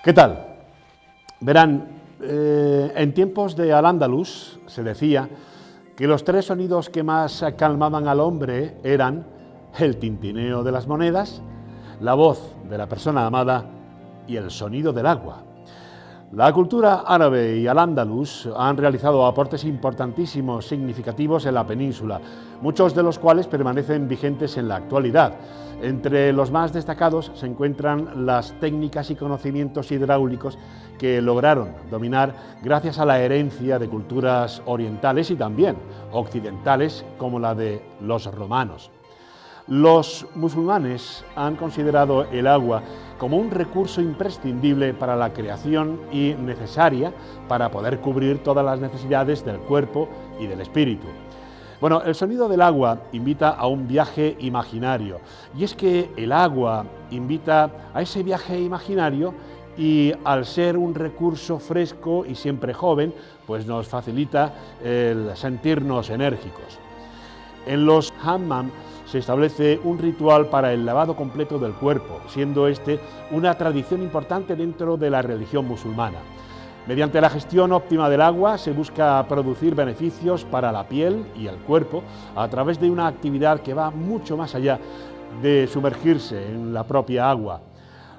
¿Qué tal? Verán, en tiempos de Al-Ándalus se decía que los tres sonidos que más calmaban al hombre eran el tintineo de las monedas, la voz de la persona amada y el sonido del agua. La cultura árabe y Al-Ándalus han realizado aportes importantísimos, significativos en la península, muchos de los cuales permanecen vigentes en la actualidad. Entre los más destacados se encuentran las técnicas y conocimientos hidráulicos que lograron dominar gracias a la herencia de culturas orientales y también occidentales como la de los romanos. Los musulmanes han considerado el agua como un recurso imprescindible para la creación y necesaria para poder cubrir todas las necesidades del cuerpo y del espíritu. Bueno, el sonido del agua invita a un viaje imaginario, y es que el agua invita a ese viaje imaginario y al ser un recurso fresco y siempre joven, pues nos facilita el sentirnos enérgicos. En los hammam se establece un ritual para el lavado completo del cuerpo, siendo este una tradición importante dentro de la religión musulmana. Mediante la gestión óptima del agua se busca producir beneficios para la piel y el cuerpo a través de una actividad que va mucho más allá de sumergirse en la propia agua.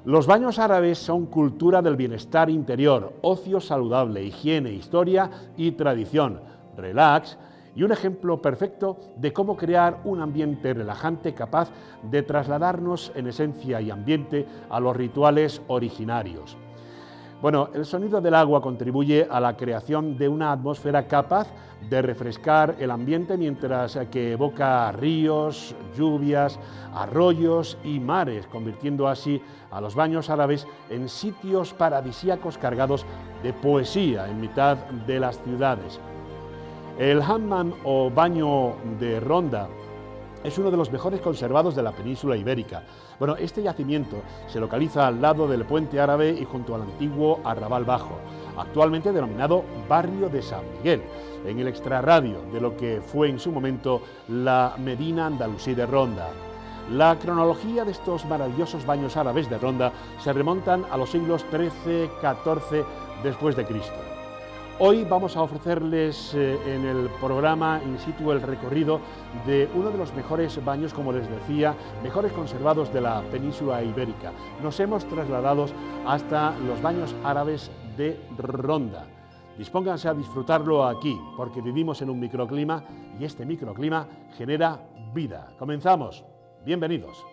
Los baños árabes son cultura del bienestar interior, ocio saludable, higiene, historia y tradición, relax, y un ejemplo perfecto de cómo crear un ambiente relajante capaz de trasladarnos en esencia y ambiente a los rituales originarios. Bueno, el sonido del agua contribuye a la creación de una atmósfera capaz de refrescar el ambiente mientras que evoca ríos, lluvias, arroyos y mares, convirtiendo así a los baños árabes en sitios paradisíacos cargados de poesía en mitad de las ciudades. El hammam o baño de Ronda es uno de los mejores conservados de la península ibérica. Bueno, este yacimiento se localiza al lado del puente árabe y junto al antiguo Arrabal Bajo, actualmente denominado Barrio de San Miguel, en el extrarradio de lo que fue en su momento la Medina Andalusí de Ronda. La cronología de estos maravillosos baños árabes de Ronda se remontan a los siglos XIII-XIV después de Cristo. Hoy vamos a ofrecerles en el programa in situ el recorrido de uno de los mejores baños, como les decía, mejores conservados de la península ibérica. Nos hemos trasladado hasta los baños árabes de Ronda. Dispónganse a disfrutarlo aquí, porque vivimos en un microclima y este microclima genera vida. Comenzamos. Bienvenidos.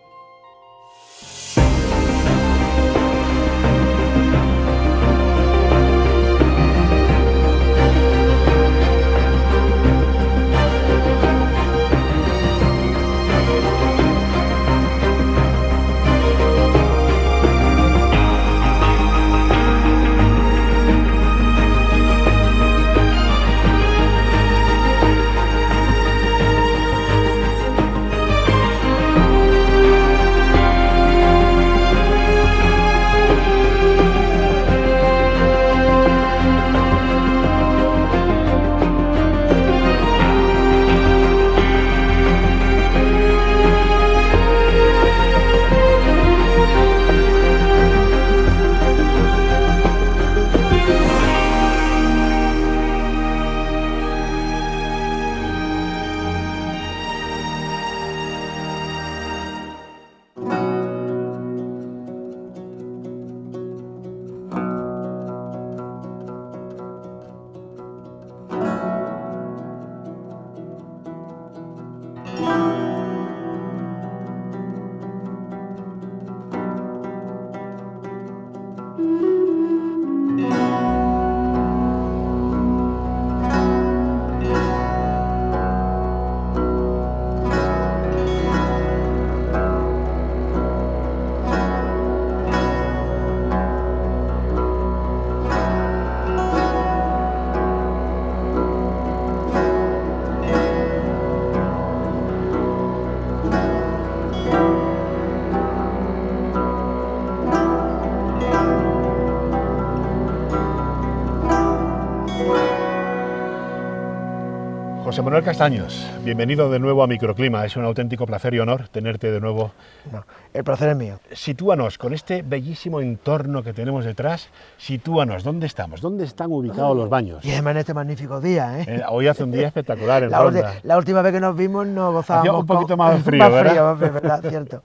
José Manuel Castaños, bienvenido de nuevo a Microclima. Es un auténtico placer y honor tenerte de nuevo. No, el placer es mío. Sitúanos, con este bellísimo entorno que tenemos detrás, sitúanos, ¿dónde estamos? ¿Dónde están ubicados los baños? Y además en este magnífico día, ¿eh? Hoy hace un día espectacular en Ronda. La última vez que nos vimos nos gozábamos Hacía un poquito más frío, ¿verdad? ¿verdad? Cierto.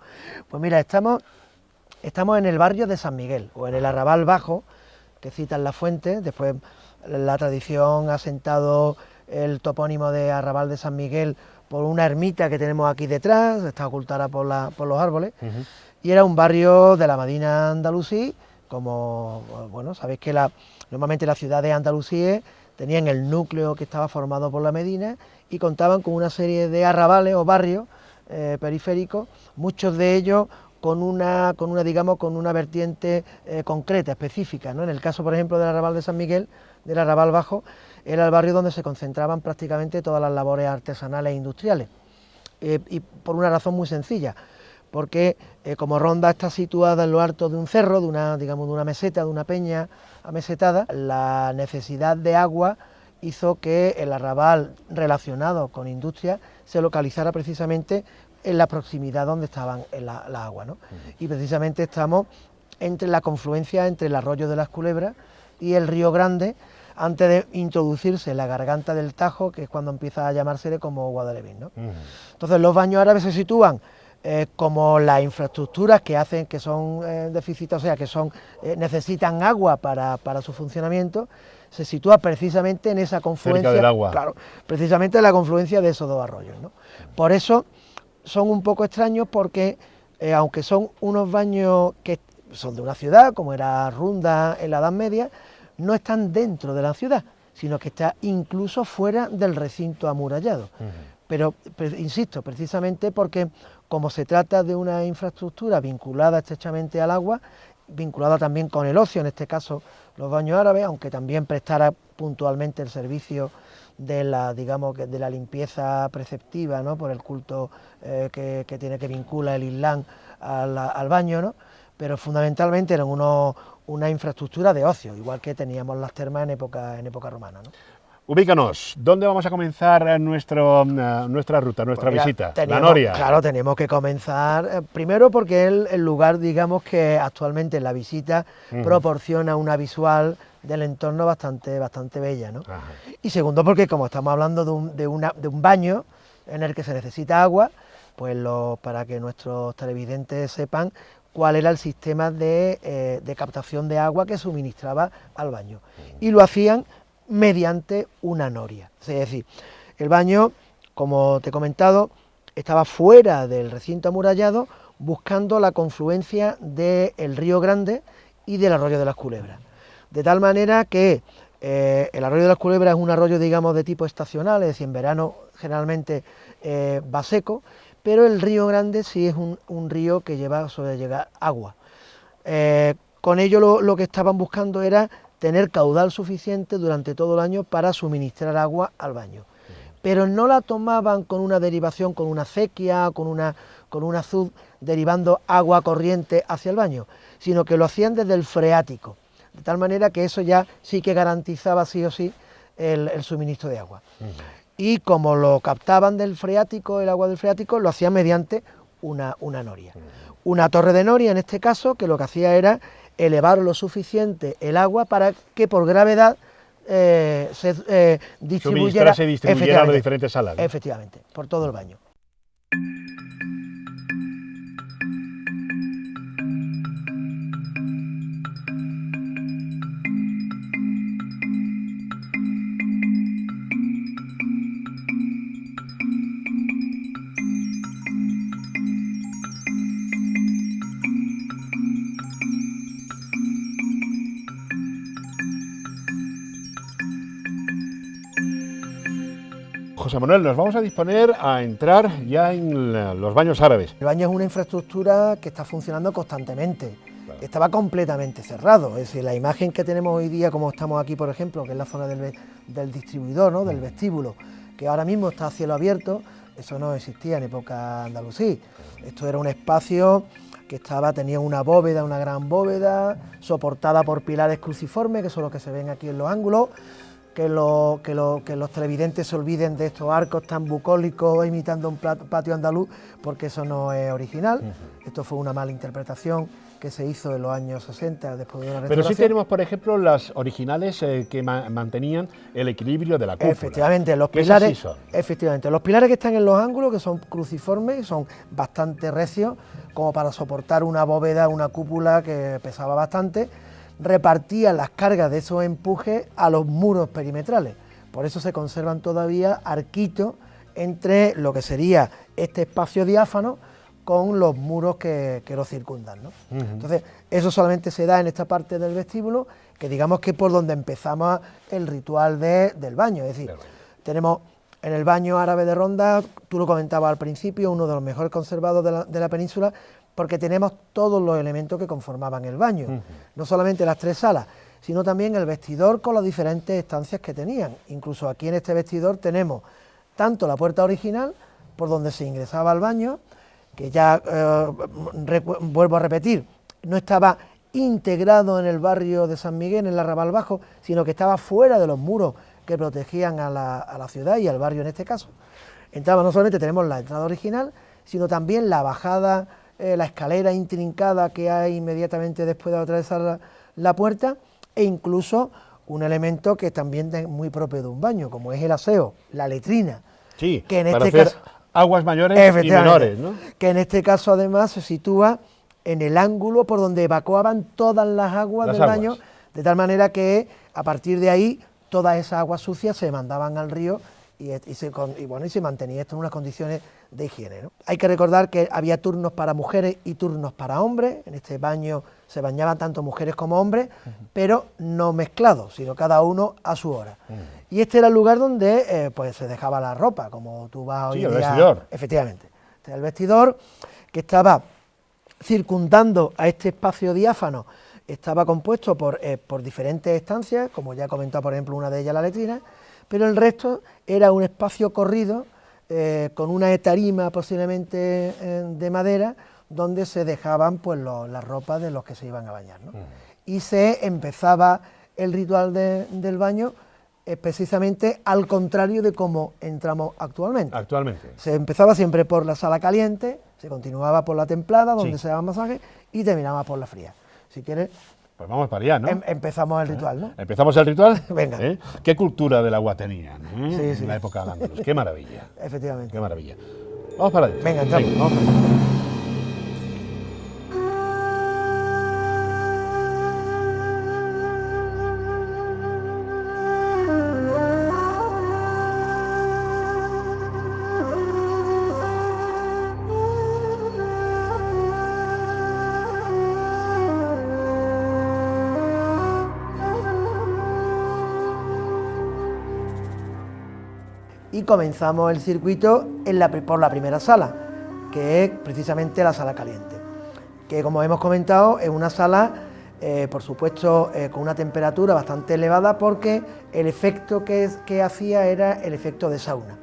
Pues mira, estamos en el barrio de San Miguel, o en el Arrabal Bajo, que citan la fuente. Después la tradición ha sentado el topónimo de Arrabal de San Miguel por una ermita que tenemos aquí detrás, está ocultada por los árboles, y era un barrio de la Medina Andalusí, como, bueno, sabéis que normalmente las ciudades andalusíes tenían el núcleo que estaba formado por la Medina y contaban con una serie de arrabales o barrios periféricos, muchos de ellos con una vertiente concreta, específica, ¿no? En el caso, por ejemplo, del Arrabal de San Miguel, del Arrabal Bajo, era el barrio donde se concentraban prácticamente todas las labores artesanales e industriales, y por una razón muy sencilla, porque como Ronda está situada en lo alto de un cerro, de una meseta, de una peña amesetada, la necesidad de agua hizo que el arrabal relacionado con industria se localizara precisamente en la proximidad donde estaban la agua, ¿no? Y precisamente estamos entre la confluencia entre el arroyo de las Culebras y el Río Grande, antes de introducirse en la garganta del Tajo, que es cuando empieza a llamársele como Guadalevin, ¿no? Entonces los baños árabes se sitúan como las infraestructuras que hacen que son deficitarias, o sea, que necesitan agua para su funcionamiento, se sitúa precisamente en esa confluencia, cerca del agua. Claro, precisamente en la confluencia de esos dos arroyos, ¿no? Por eso son un poco extraños, porque aunque son unos baños que son de una ciudad, como era Ronda en la Edad Media, no están dentro de la ciudad, sino que está incluso fuera del recinto amurallado. Pero insisto, precisamente porque como se trata de una infraestructura vinculada estrechamente al agua, vinculada también con el ocio, en este caso los baños árabes, aunque también prestara puntualmente el servicio de la limpieza preceptiva, ¿no? Por el culto que vincula el Islam al baño, ¿no? Pero fundamentalmente eran una infraestructura de ocio, igual que teníamos las termas en época romana, ¿no? Ubícanos, ¿dónde vamos a comenzar nuestra ruta, nuestra visita? La Noria. Claro, tenemos que comenzar, primero porque es el lugar, digamos, que actualmente en la visita proporciona una visual del entorno bastante bella, ¿no? Ajá. Y segundo porque como estamos hablando de un baño en el que se necesita agua, pues para que nuestros televidentes sepan cuál era el sistema de captación de agua que suministraba al baño. Y lo hacían mediante una noria. Es decir, el baño, como te he comentado, estaba fuera del recinto amurallado, buscando la confluencia del Río Grande y del arroyo de las Culebras. De tal manera que el arroyo de las Culebras es un arroyo, digamos, de tipo estacional, es decir, en verano generalmente va seco, pero el Río Grande sí es un río que suele llegar agua. Con ello lo que estaban buscando era tener caudal suficiente durante todo el año para suministrar agua al baño. Pero no la tomaban con una derivación, con una acequia, con un azud, derivando agua corriente hacia el baño, sino que lo hacían desde el freático, de tal manera que eso ya sí que garantizaba sí o sí el suministro de agua. Y como lo captaban del freático, el agua del freático, lo hacían mediante una noria. Una torre de noria, en este caso, que lo que hacía era elevar lo suficiente el agua para que por gravedad se distribuyera a las diferentes salas, ¿no? Efectivamente, por todo el baño. José Manuel, nos vamos a disponer a entrar ya en los baños árabes. El baño es una infraestructura que está funcionando constantemente. Claro. Estaba completamente cerrado, es decir, la imagen que tenemos hoy día, como estamos aquí, por ejemplo, que es la zona del distribuidor, ¿no? Del vestíbulo, que ahora mismo está a cielo abierto, eso no existía en época andalusí. Esto era un espacio que tenía una bóveda, una gran bóveda, soportada por pilares cruciformes, que son los que se ven aquí en los ángulos, que los televidentes se olviden de estos arcos tan bucólicos imitando un patio andaluz, porque eso no es original. Esto fue una mala interpretación que se hizo en los años 60 después de una restauración. Pero sí tenemos, por ejemplo, las originales que mantenían el equilibrio de la cúpula. Efectivamente, los pilares, los pilares que están en los ángulos, que son cruciformes, son bastante recios, como para soportar una bóveda, una cúpula que pesaba bastante, repartían las cargas de esos empujes a los muros perimetrales. Por eso se conservan todavía arquitos entre lo que sería este espacio diáfano con los muros que lo circundan, ¿no? Entonces, eso solamente se da en esta parte del vestíbulo, que digamos que es por donde empezamos el ritual del baño. Es decir, tenemos en el baño árabe de Ronda, tú lo comentabas al principio, uno de los mejores conservados de la península, porque tenemos todos los elementos que conformaban el baño, no solamente las 3 salas, sino también el vestidor con las diferentes estancias que tenían. Incluso aquí en este vestidor tenemos tanto la puerta original, por donde se ingresaba al baño, que ya, vuelvo a repetir, no estaba integrado en el barrio de San Miguel, en el Arrabal Bajo, sino que estaba fuera de los muros que protegían a la ciudad y al barrio en este caso. Entraba, no solamente tenemos la entrada original, sino también la bajada, la escalera intrincada que hay inmediatamente después de atravesar la puerta, e incluso un elemento que también es muy propio de un baño, como es el aseo, la letrina. Sí, que en para este hacer aguas mayores y menores, ¿no? Que en este caso además se sitúa en el ángulo por donde evacuaban todas las aguas del baño, de tal manera que a partir de ahí todas esas aguas sucias se mandaban al río y se mantenía esto en unas condiciones de higiene, ¿no? Hay que recordar que había turnos para mujeres y turnos para hombres. En este baño se bañaban tanto mujeres como hombres, pero no mezclados, sino cada uno a su hora. Y este era el lugar donde pues se dejaba la ropa, como tú vas hoy en día. El vestidor. Efectivamente. Este era el vestidor, que estaba circundando a este espacio diáfano, estaba compuesto por diferentes estancias, como ya he comentado, por ejemplo, una de ellas la letrina, pero el resto era un espacio corrido con una tarima posiblemente de madera, donde se dejaban pues las ropas de los que se iban a bañar, ¿no? Y se empezaba el ritual del baño precisamente al contrario de cómo entramos actualmente. Se empezaba siempre por la sala caliente, se continuaba por la templada, donde se daban masajes, y terminaba por la fría. Si quieres, pues vamos para allá, ¿no? Empezamos el ritual, ¿no? ¿Empezamos el ritual? Venga. ¿Qué cultura del agua tenían en la época de Al-Ándalus? Qué maravilla. Efectivamente. Qué maravilla. Vamos para allá. Venga, entramos. Venga, vamos para allá. Y comenzamos el circuito por la primera sala, que es precisamente la sala caliente, que como hemos comentado es una sala, por supuesto, con una temperatura bastante elevada, porque el efecto que hacía era el efecto de sauna.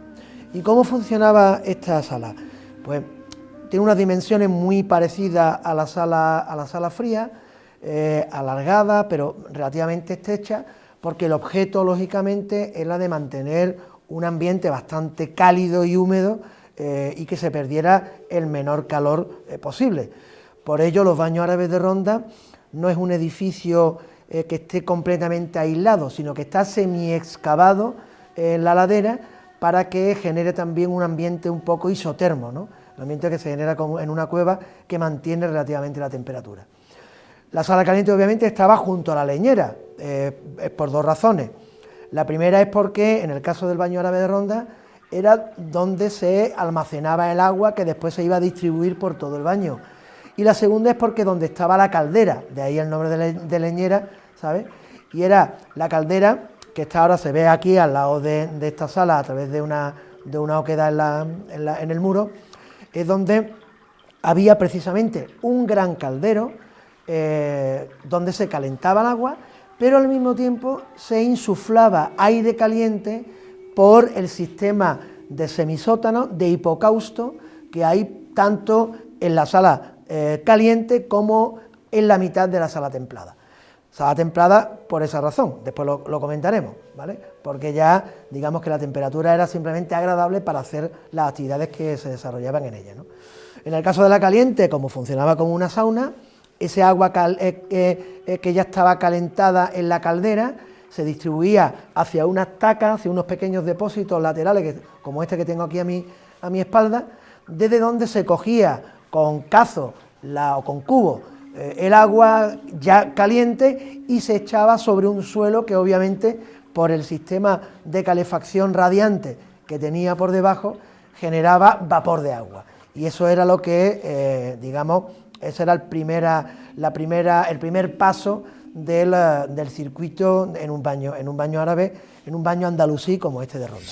¿Y cómo funcionaba esta sala? Pues tiene unas dimensiones muy parecidas a la sala fría, alargada, pero relativamente estrecha, porque el objeto, lógicamente, es la de mantener un ambiente bastante cálido y húmedo y que se perdiera el menor calor posible. Por ello, los baños árabes de Ronda no es un edificio que esté completamente aislado, sino que está semi-excavado en la ladera para que genere también un ambiente un poco isotermo, ¿no? El ambiente que se genera en una cueva que mantiene relativamente la temperatura. La sala caliente obviamente estaba junto a la leñera, por 2 razones. La primera es porque, en el caso del baño árabe de Ronda, era donde se almacenaba el agua que después se iba a distribuir por todo el baño. Y la segunda es porque donde estaba la caldera, de ahí el nombre de leñera, ¿sabes? Y era la caldera, que ahora se ve aquí al lado de esta sala a través de una oquedad en el muro, es donde había precisamente un gran caldero donde se calentaba el agua, pero al mismo tiempo se insuflaba aire caliente por el sistema de semisótano, de hipocausto, que hay tanto en la sala caliente como en la mitad de la sala templada. Sala templada por esa razón, después lo comentaremos, ¿vale? Porque ya digamos que la temperatura era simplemente agradable para hacer las actividades que se desarrollaban en ella, ¿no? En el caso de la caliente, como funcionaba como una sauna, ese agua que ya estaba calentada en la caldera se distribuía hacia unas tacas, hacia unos pequeños depósitos laterales, como este que tengo aquí a mi espalda, desde donde se cogía con cazo o con cubo el agua ya caliente y se echaba sobre un suelo que obviamente por el sistema de calefacción radiante que tenía por debajo generaba vapor de agua, y eso era lo que digamos, ese era el primer paso del circuito en un baño árabe, en un baño andalusí como este de Ronda.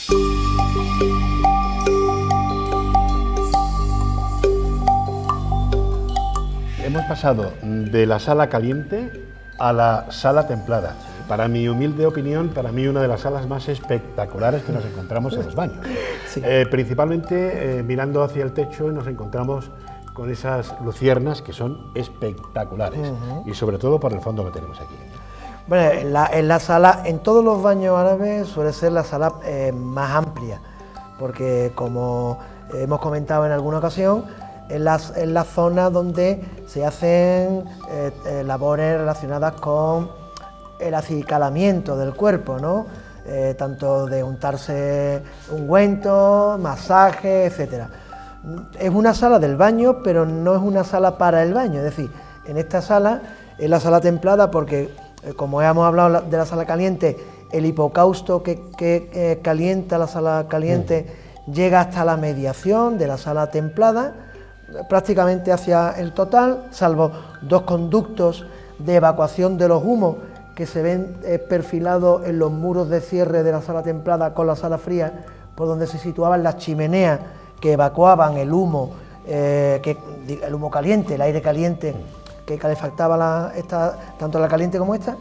Hemos pasado de la sala caliente a la sala templada. Para mi humilde opinión, para mí una de las salas más espectaculares que nos encontramos en los baños. Sí. Principalmente mirando hacia el techo nos encontramos con esas luciernas que son espectaculares, y sobre todo por el fondo que tenemos aquí. Bueno, en la sala, en todos los baños árabes suele ser la sala más amplia, porque como hemos comentado en alguna ocasión, es la zona donde se hacen labores relacionadas con el acicalamiento del cuerpo, ¿no? Tanto de untarse ungüentos, masajes, etcétera. Es una sala del baño, pero no es una sala para el baño, es decir, en esta sala es la sala templada porque, como hemos hablado de la sala caliente, el hipocausto que calienta la sala caliente llega hasta la mediación de la sala templada, prácticamente hacia el total, salvo dos conductos de evacuación de los humos que se ven perfilados en los muros de cierre de la sala templada con la sala fría, por donde se situaban las chimeneas que evacuaban el humo, el humo caliente, el aire caliente que calefactaba tanto la caliente como esta.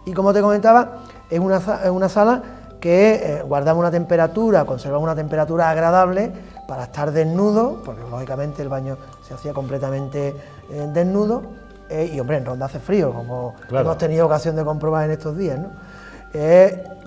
Y como te comentaba, es una sala que guardaba una temperatura, conservaba una temperatura agradable para estar desnudo, porque lógicamente el baño se hacía completamente desnudo, y hombre, en Ronda hace frío, como claro, hemos tenido ocasión de comprobar en estos días, ¿no?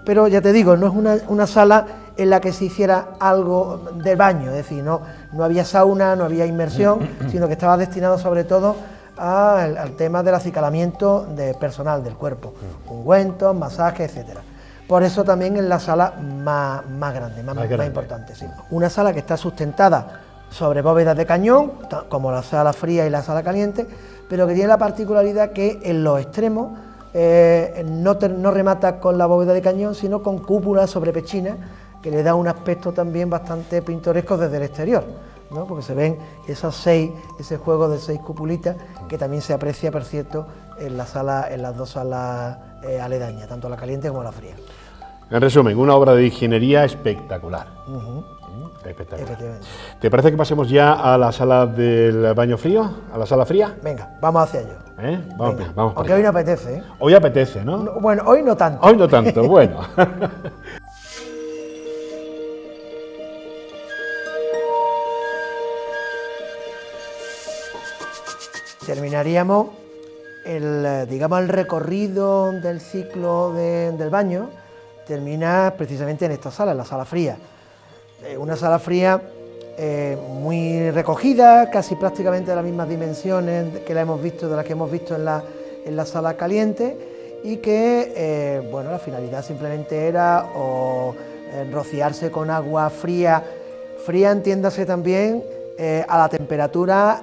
Pero ya te digo, no es una sala en la que se hiciera algo de baño, es decir, no había sauna, no había inmersión, sino que estaba destinado sobre todo al tema del acicalamiento personal del cuerpo, ungüentos, masajes, etcétera. Por eso también es la sala más grande, más importante. Sí. Una sala que está sustentada sobre bóvedas de cañón, como la sala fría y la sala caliente, pero que tiene la particularidad que en los extremos no remata con la bóveda de cañón, sino con cúpulas sobre pechinas, que le da un aspecto también bastante pintoresco desde el exterior, ¿no? Porque se ven ese juego de 6 cupulitas, que también se aprecia, por cierto, en las dos salas aledañas, tanto la caliente como la fría. En resumen, una obra de ingeniería espectacular. Espectacular. ¿Te parece que pasemos ya a la sala del baño frío, a la sala fría? Venga, vamos hacia ello. Vamos. Aunque hoy no apetece, ¿eh? Hoy apetece, ¿no? Bueno, hoy no tanto. Hoy no tanto, bueno. Terminaríamos el recorrido del ciclo del baño, termina precisamente en esta sala, en la sala fría. Una sala fría muy recogida, casi prácticamente de las mismas dimensiones de las que hemos visto en la sala caliente, y que la finalidad simplemente era rociarse con agua fría, entiéndase también a la temperatura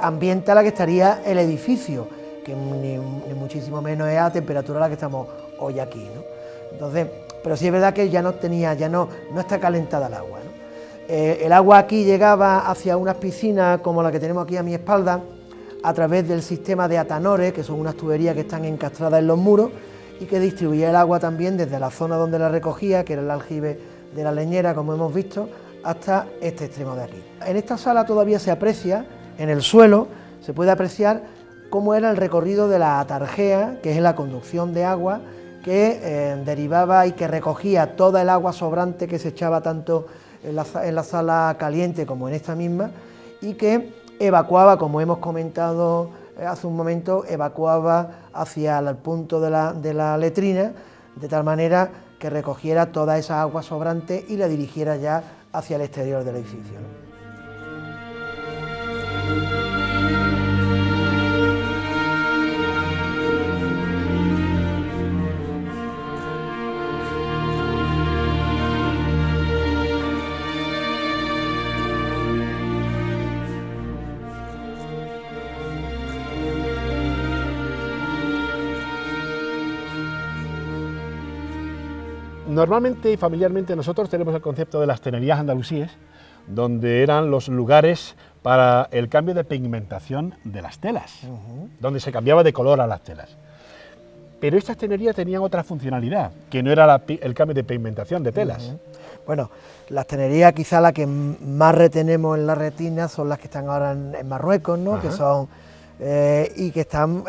ambiente a la que estaría el edificio, que ni muchísimo menos es a la temperatura a la que estamos hoy aquí, ¿no? Entonces, pero sí es verdad que ya no está calentada el agua, ¿no? El agua aquí llegaba hacia unas piscinas como la que tenemos aquí a mi espalda, a través del sistema de atanores, que son unas tuberías que están encastradas en los muros y que distribuía el agua también desde la zona donde la recogía, que era el aljibe de la leñera, como hemos visto, hasta este extremo de aquí. En esta sala todavía se aprecia, en el suelo, se puede apreciar cómo era el recorrido de la atarjea, que es la conducción de agua que derivaba y que recogía toda el agua sobrante que se echaba tanto en la sala caliente como en esta misma, y que evacuaba, como hemos comentado hace un momento evacuaba hacia el punto de la letrina, de tal manera que recogiera toda esa agua sobrante y la dirigiera ya hacia el exterior del edificio, ¿no? Normalmente y familiarmente nosotros tenemos el concepto de las tenerías andalusíes, donde eran los lugares para el cambio de pigmentación de las telas, donde se cambiaba de color a las telas. Pero estas tenerías tenían otra funcionalidad, que no era el cambio de pigmentación de telas. Bueno, las tenerías quizá las que más retenemos en la retina son las que están ahora en Marruecos, ¿no? Que son, y que están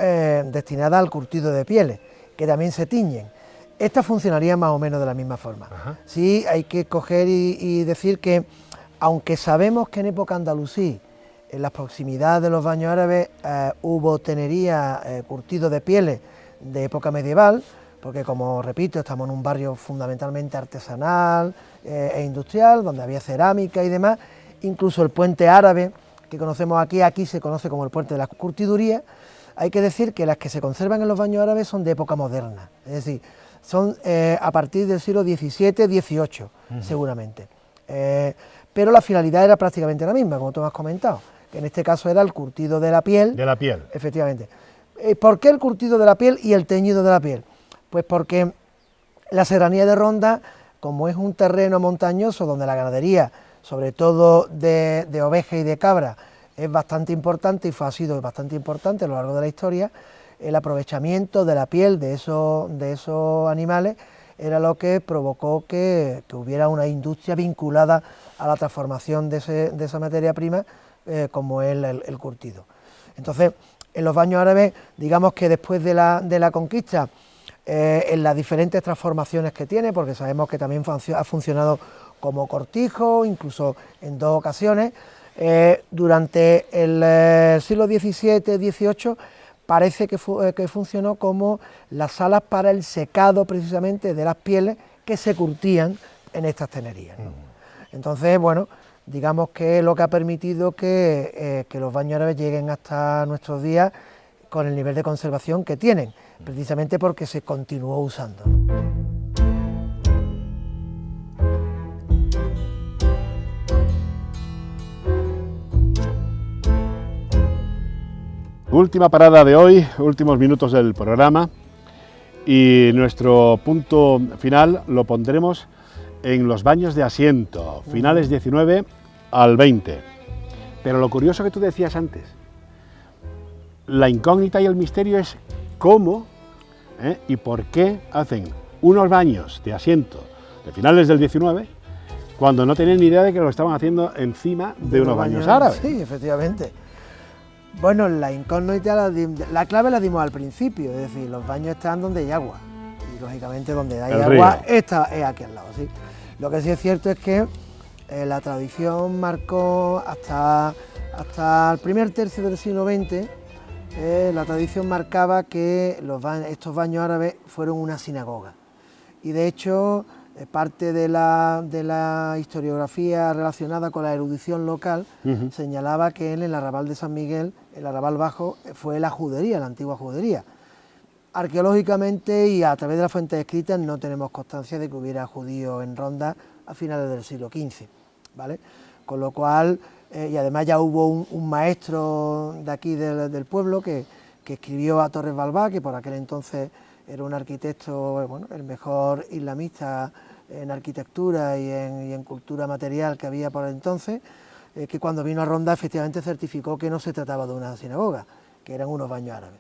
destinadas al curtido de pieles, que también se tiñen. Esta funcionaría más o menos de la misma forma. Sí, hay que coger y decir que, aunque sabemos que en época andalusí, en las proximidades de los baños árabes, hubo tenería, curtido de pieles de época medieval, porque, como repito, estamos en un barrio fundamentalmente artesanal e industrial, donde había cerámica y demás. Incluso el puente árabe que conocemos aquí se conoce como el puente de la curtiduría. Hay que decir que las que se conservan en los baños árabes son de época moderna, es decir, son a partir del siglo XVII, XVIII, seguramente. Pero la finalidad era prácticamente la misma, como tú me has comentado, que en este caso era el curtido de la piel. De la piel. Efectivamente. ¿Por qué el curtido de la piel y el teñido de la piel? Pues porque la serranía de Ronda, como es un terreno montañoso donde la ganadería, sobre todo de oveja y de cabra, es bastante importante y ha sido bastante importante a lo largo de la historia, el aprovechamiento de la piel de esos animales era lo que provocó que hubiera una industria vinculada a la transformación de esa materia prima, como es el curtido. Entonces, en los baños árabes, digamos que después de la conquista, en las diferentes transformaciones que tiene, porque sabemos que también ha funcionado como cortijo, incluso en 2 ocasiones, durante el siglo XVII, XVIII, parece que funcionó como las salas para el secado precisamente de las pieles que se curtían en estas tenerías, ¿no? Entonces, bueno, digamos que es lo que ha permitido que los baños árabes lleguen hasta nuestros días con el nivel de conservación que tienen, precisamente porque se continuó usando. Última parada de hoy, últimos minutos del programa, y nuestro punto final lo pondremos en los baños de asiento, finales 19 al 20. Pero lo curioso que tú decías antes, la incógnita y el misterio es cómo y por qué hacen unos baños de asiento de finales del 19 cuando no tenían ni idea de que lo estaban haciendo encima de unos baños árabes. Sí, efectivamente. Bueno, la incógnita, la clave la dimos al principio, es decir, los baños están donde hay agua, y lógicamente donde hay agua, esta es aquí al lado, ¿sí? Lo que sí es cierto es que la tradición marcó hasta el primer tercio del siglo XX, la tradición marcaba que estos baños árabes fueron una sinagoga, y de hecho parte de la historiografía relacionada con la erudición local señalaba que en el arrabal de San Miguel, el arrabal bajo, fue la judería, la antigua judería. Arqueológicamente y a través de las fuentes escritas no tenemos constancia de que hubiera judíos en Ronda a finales del siglo XV, ¿vale? Con lo cual, y además ya hubo un maestro de aquí del pueblo que escribió a Torres Balbá, que por aquel entonces era un arquitecto, bueno, el mejor islamista en arquitectura y en cultura material que había por entonces, que cuando vino a Ronda efectivamente certificó que no se trataba de una sinagoga, que eran unos baños árabes.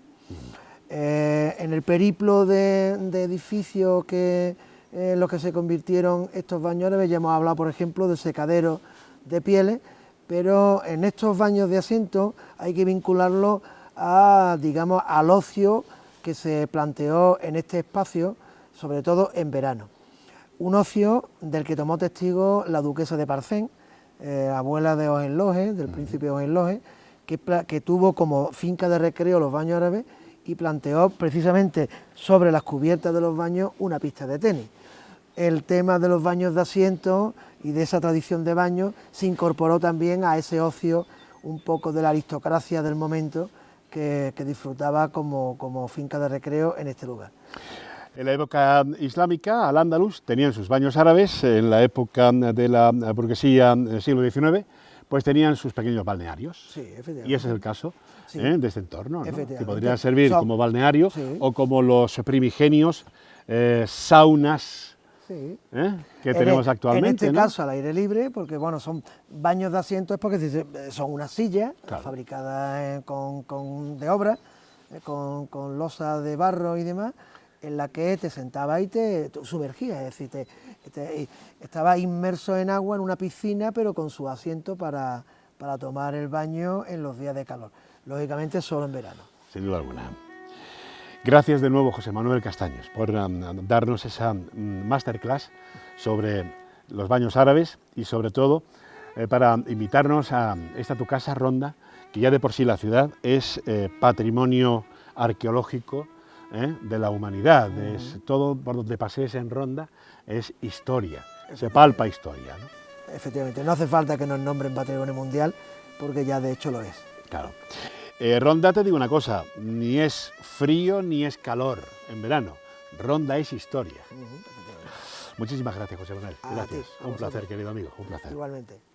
En el periplo de edificios en los que se convirtieron estos baños árabes ya hemos hablado, por ejemplo, de secaderos de pieles, pero en estos baños de asiento hay que vincularlo digamos, al ocio que se planteó en este espacio, sobre todo en verano. Un ocio del que tomó testigo la duquesa de Parcén, abuela de Hohenlohe, del príncipe Hohenlohe, que tuvo como finca de recreo los baños árabes y planteó precisamente sobre las cubiertas de los baños una pista de tenis. El tema de los baños de asiento y de esa tradición de baños se incorporó también a ese ocio un poco de la aristocracia del momento que disfrutaba como finca de recreo en este lugar. En la época islámica, Al-Ándalus tenían sus baños árabes, en la época de la burguesía del siglo XIX, pues tenían sus pequeños balnearios. Sí, efectivamente. Y ese es el caso Sí. de este entorno, ¿no? Que podrían Sí. servir como balneario Sí. o como los primigenios saunas Sí. que tenemos actualmente. En este ¿no? caso al aire libre, porque bueno, son baños de asiento, es porque son unas sillas Claro. fabricadas de obra, con losa de barro y demás, en la que te sentabas y te sumergías, es decir, estabas inmerso en agua en una piscina, pero con su asiento para tomar el baño en los días de calor. Lógicamente solo en verano. Sin duda alguna. Gracias de nuevo, José Manuel Castaños, por darnos esa masterclass sobre los baños árabes y sobre todo para invitarnos a esta tu casa Ronda, que ya de por sí la ciudad es patrimonio arqueológico de la humanidad. Es todo por donde pasees en Ronda es historia, se palpa historia, ¿no? Efectivamente, no hace falta que nos nombren patrimonio mundial, porque ya de hecho lo es. Claro. Ronda, te digo una cosa, ni es frío ni es calor en verano. Ronda es historia. Muchísimas gracias, José Manuel. A Gracias. ti, a Un vosotros. placer, querido amigo. Un placer. Igualmente.